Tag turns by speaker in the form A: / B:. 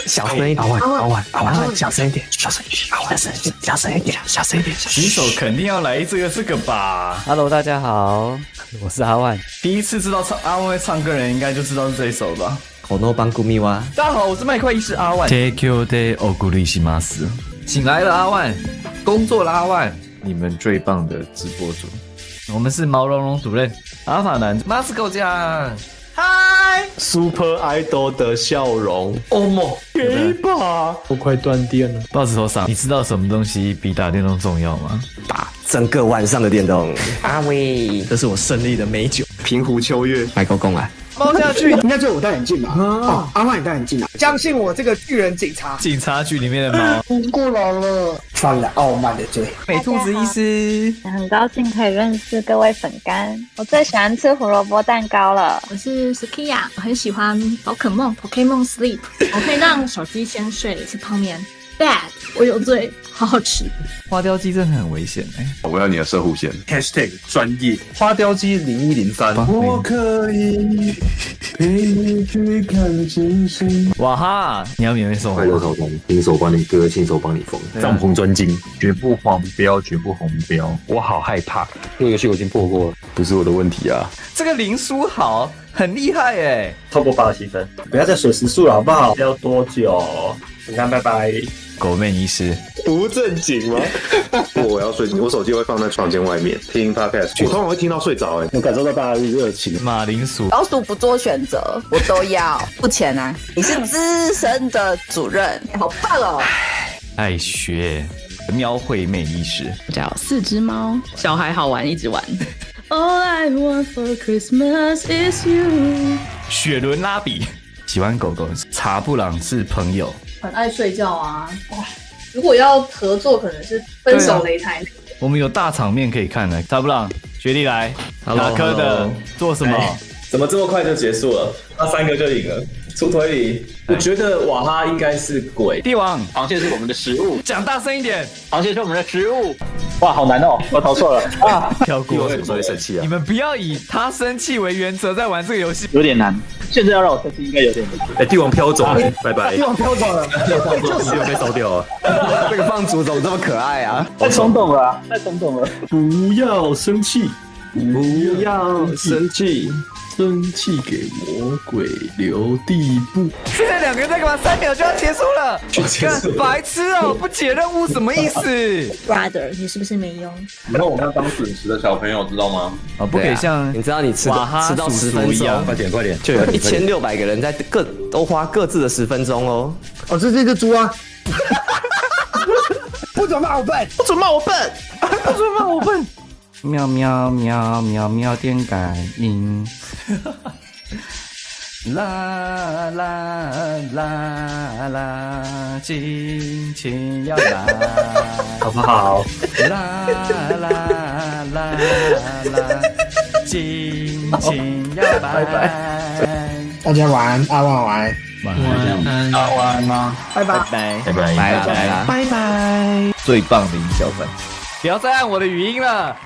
A: 小声一点，阿万，小声一点，小声一点，阿万，小声一点，小声一点。
B: 新手肯定要来这个吧
C: Hello， 大家好，我是阿万。
B: 第一次知道阿万会唱歌的人，应该就知道是这一首吧。
A: 口诺邦古米哇，
D: 大家好，我是麦块医师阿万。
B: Take de ogurishima。
D: 醒来了，阿万，工作了，阿万，你们最棒的直播主。
B: 我们是毛茸茸主任阿法男
D: 马斯狗酱。
A: 嗨 ，Super Idol 的笑容，
D: 欧莫，
A: 给吧，我快断电了。
B: 报纸头上，你知道什么东西比打电动重要吗？
A: 打整个晚上的电动。阿威，这是我胜利的美酒，平湖秋月，麦克公来。
E: 猫下去，应该只有我戴眼镜吧？哦，阿万也戴眼镜啊！相信我，这个巨人警察。
B: 警察局里面的猫
E: 过来了，犯了傲慢的罪。
D: 美兔子医师，
F: 很高兴可以认识各位粉干。我最喜欢吃胡萝卜蛋糕了。
G: 我是 Skia， 我很喜欢宝可梦 Pokemon Sleep， 我可以让手机先睡，吃泡面。Bad， 我有罪，好好吃。
B: 花雕鸡真的很危险
H: 我要你的射护线
A: #专业花雕鸡0103。我可以陪你去看星星。
B: 哇哈！你要免费送
H: 快乐草丛，亲手帮你割，亲手帮你缝。帐篷专精，绝不黄标，绝不红标。我好害怕，这个游戏我已经破过了，不是我的问题啊。
D: 这个林书豪很厉害耶，
I: 超过87分，不要再水时速了好不好？要多久？你看，拜拜。
B: 狗妹医师
A: 不正经吗？
H: 我要睡，我手机会放在床间外面听 podcast， 我通常会听到睡着
I: 我感受到大家的热情。
B: 马铃薯
J: 老鼠不做选择，我都要付钱啊！你是资深的主任，好棒哦！
B: 爱学喵惠妹医师
K: 叫4只猫，小孩好玩，一直玩。All I want for Christmas is you。
B: 雪伦拉比喜欢狗狗，查布朗是朋友。
G: 很爱睡觉啊！哇，如果要合作，可能是分手擂台。
B: 我们有大场面可以看的。查布朗，学弟来，哪科的做什么？
L: 怎么这么快就结束了？那3个就赢了。出推理，我觉得瓦哈应该是鬼。
B: 帝王，
I: 螃蟹是我们的食物。
B: 讲大声一点，
I: 螃蟹是我们的食物。哇，好难哦，我投错了啊！
B: 跳过。
H: 什么时候会生气啊？
B: 你们不要以他生气为原则在玩这个游戏，
I: 有点难。现在要让我生气，应该有点难。
H: 帝王飘走了，拜拜。
E: 帝王飘走了，
H: 帝王被烧掉了。
A: 这个放逐怎么这么可爱啊？
I: 太冲动了啊，太冲动了。
H: 不要生气，
A: 不要生气。
H: 生气给魔鬼留地步。
D: 现在2个人在干嘛？3秒就要结束了，干白痴哦！不解任务什么意思
G: ？Brother， 你是不是没用？
L: 以后我们要当准时的小朋友，知道吗？
B: 不可以像
A: 你知道你吃到10分钟，
H: 快点，
A: 就有1600个人在都花各自的10分钟哦。
E: 哦，这是一只猪啊！不准骂我笨，
D: 不准骂我笨，不准骂我笨。
C: 喵喵喵喵喵点感应。
B: 啦啦啦啦，亲亲要来，
I: 好不好？
B: 啦啦啦啦，亲亲要来。
E: 拜拜，大家晚安，阿万晚安，
B: 晚安，
D: 阿万吗？
E: 拜拜，
H: 拜拜，
A: 拜啦。
D: 最棒的营销粉，
B: 不要再按我的语音了。